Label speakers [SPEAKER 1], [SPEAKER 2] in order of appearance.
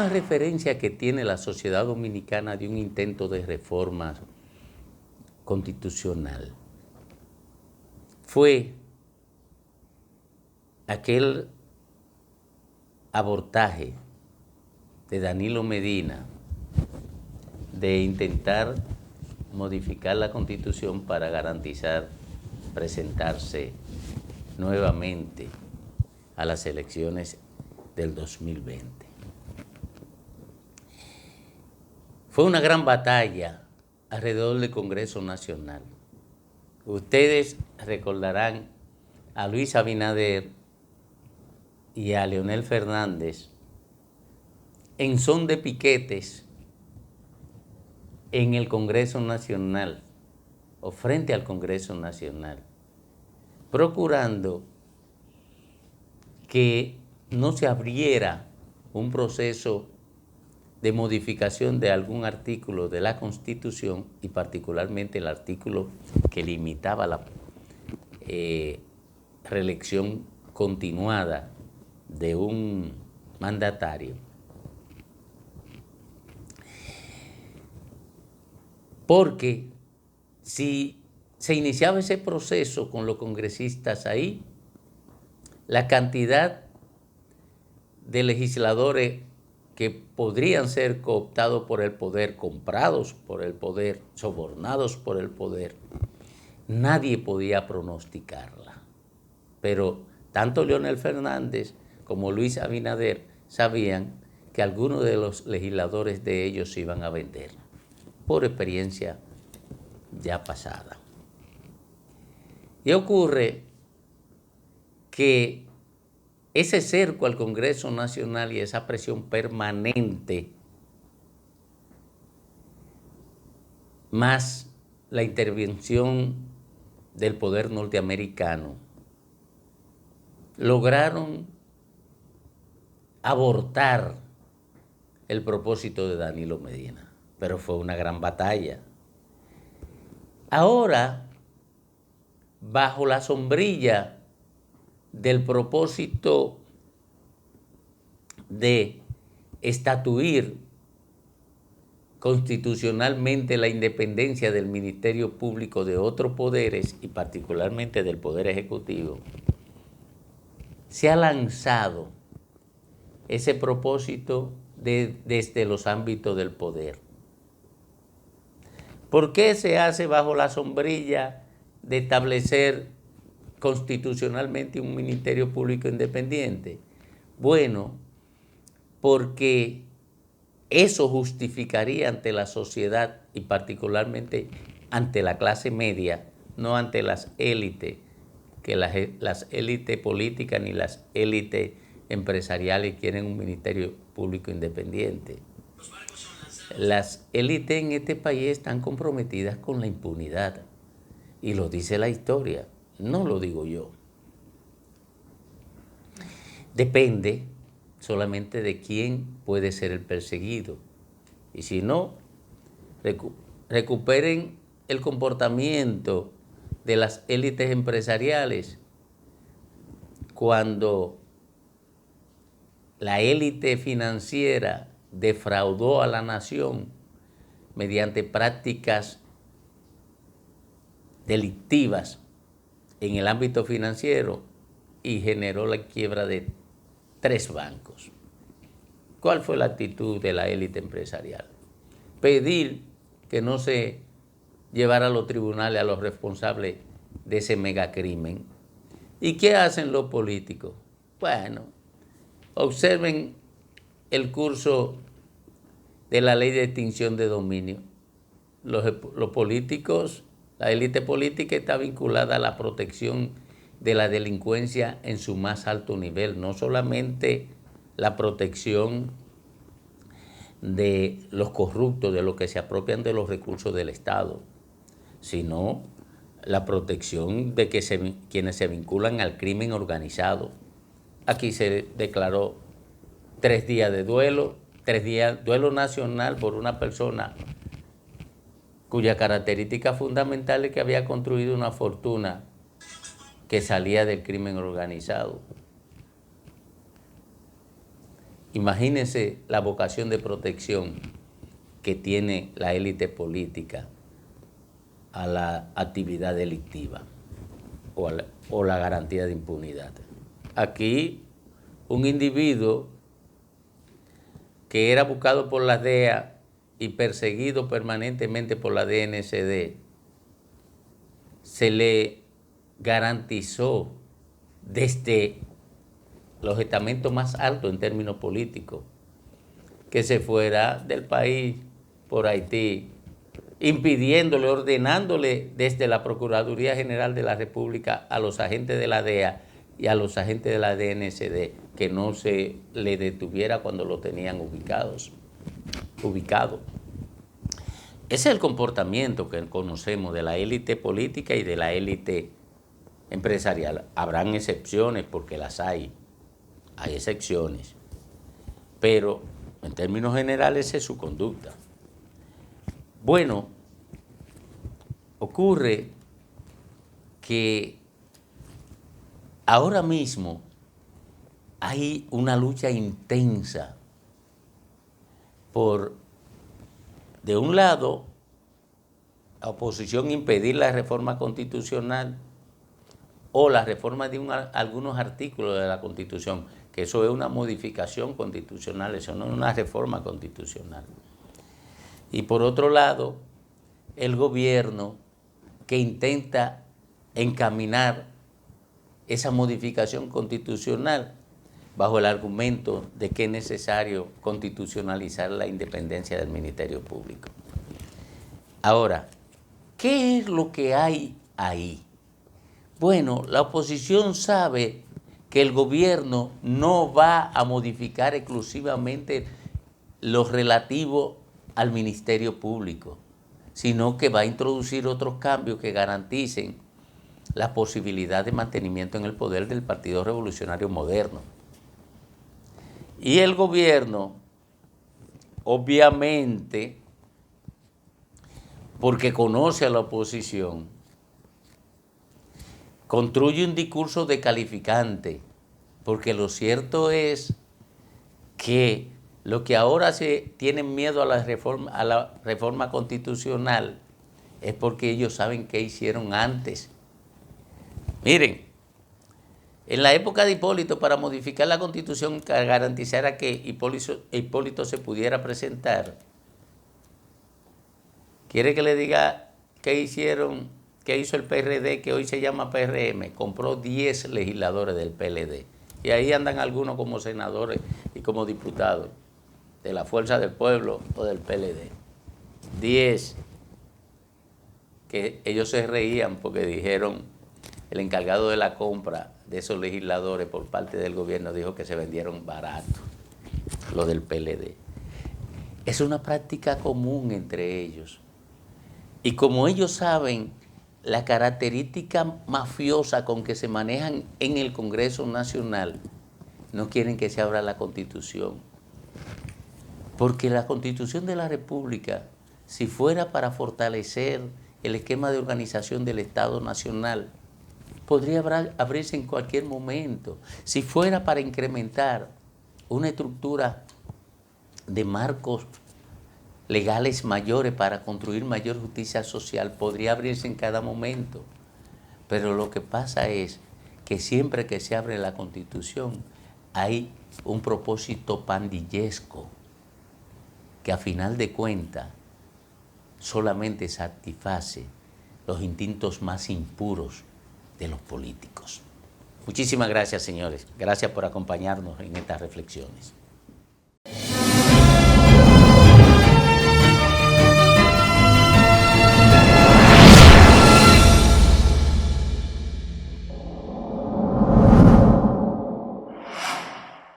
[SPEAKER 1] última referencia que tiene la sociedad dominicana de un intento de reforma constitucional fue aquel abordaje de Danilo Medina de intentar modificar la Constitución para garantizar presentarse nuevamente a las elecciones del 2020. Fue una gran batalla alrededor del Congreso Nacional. Ustedes recordarán a Luis Abinader y a Leonel Fernández en son de piquetes en el Congreso Nacional o frente al Congreso Nacional, procurando que no se abriera un proceso de modificación de algún artículo de la Constitución y particularmente el artículo que limitaba la reelección continuada de un mandatario. Porque si se iniciaba ese proceso con los congresistas ahí, la cantidad de legisladores que podrían ser cooptados por el poder, comprados por el poder, sobornados por el poder, nadie podía pronosticarla. Pero tanto Leonel Fernández como Luis Abinader sabían que algunos de los legisladores de ellos se iban a vender, por experiencia ya pasada. Y ocurre que ese cerco al Congreso Nacional y esa presión permanente, más la intervención del poder norteamericano, lograron abortar el propósito de Danilo Medina, pero fue una gran batalla. Ahora, bajo la sombrilla del propósito de estatuir constitucionalmente la independencia del Ministerio Público de otros poderes y particularmente del Poder Ejecutivo, se ha lanzado ese propósito desde los ámbitos del poder. ¿Por qué se hace bajo la sombrilla de establecer constitucionalmente un Ministerio Público independiente? Bueno, porque eso justificaría ante la sociedad y particularmente ante la clase media, no ante las élites, que las élites políticas ni las élites empresariales quieren un Ministerio Público independiente. Las élites en este país están comprometidas con la impunidad y lo dice la historia, no lo digo yo. Depende solamente de quién puede ser el perseguido. Y si no, recuperen el comportamiento de las élites empresariales cuando la élite financiera defraudó a la nación mediante prácticas delictivas en el ámbito financiero y generó la quiebra de 3 bancos. ¿Cuál fue la actitud de la élite empresarial? Pedir que no se llevara a los tribunales a los responsables de ese megacrimen. ¿Y qué hacen los políticos? Bueno, observen el curso de la ley de extinción de dominio. Los políticos, la élite política está vinculada a la protección de la delincuencia en su más alto nivel, no solamente la protección de los corruptos, de los que se apropian de los recursos del Estado, sino la protección de quienes se vinculan al crimen organizado. Aquí se declaró 3 días de duelo, 3 días duelo nacional por una persona cuya característica fundamental es que había construido una fortuna que salía del crimen organizado. imagínense la vocación de protección que tiene la élite política a la actividad delictiva o la garantía de impunidad. Aquí un individuo que era buscado por la DEA y perseguido permanentemente por la DNCD, se le garantizó desde los estamentos más altos en términos políticos que se fuera del país por Haití, impidiéndole, ordenándole desde la Procuraduría General de la República a los agentes de la DEA y a los agentes de la DNCD que no se le detuviera cuando lo tenían ubicado. Ese es el comportamiento que conocemos de la élite política y de la élite empresarial. Habrán excepciones porque las hay excepciones, pero en términos generales es su conducta. Bueno, ocurre que ahora mismo hay una lucha intensa por, de un lado, la oposición impedir la reforma constitucional o la reforma de algunos artículos de la Constitución, que eso es una modificación constitucional, eso no es una reforma constitucional. Y por otro lado, el gobierno que intenta encaminar esa modificación constitucional bajo el argumento de que es necesario constitucionalizar la independencia del Ministerio Público. Ahora, ¿qué es lo que hay ahí? Bueno, la oposición sabe que el gobierno no va a modificar exclusivamente lo relativo al Ministerio Público, sino que va a introducir otros cambios que garanticen la posibilidad de mantenimiento en el poder del Partido Revolucionario Moderno. Y el gobierno, obviamente, porque conoce a la oposición, construye un discurso descalificante, porque lo cierto es que lo que ahora se tienen miedo a la reforma constitucional es porque ellos saben qué hicieron antes. Miren, en la época de Hipólito, para modificar la Constitución que garantizara que Hipólito se pudiera presentar, ¿quiere que le diga qué hizo el PRD, que hoy se llama PRM? Compró 10 legisladores del PLD. Y ahí andan algunos como senadores y como diputados de la Fuerza del Pueblo o del PLD. 10. Que ellos se reían porque dijeron, el encargado de la compra de esos legisladores por parte del gobierno dijo que se vendieron barato, lo del PLD. Es una práctica común entre ellos. Y como ellos saben la característica mafiosa con que se manejan en el Congreso Nacional, no quieren que se abra la Constitución. Porque la Constitución de la República, si fuera para fortalecer el esquema de organización del Estado Nacional, podría abrirse en cualquier momento. Si fuera para incrementar una estructura de marcos legales mayores para construir mayor justicia social, podría abrirse en cada momento. Pero lo que pasa es que siempre que se abre la Constitución hay un propósito pandillesco que a final de cuentas solamente satisface los instintos más impuros de los políticos. Muchísimas gracias, señores. Gracias por acompañarnos en estas reflexiones.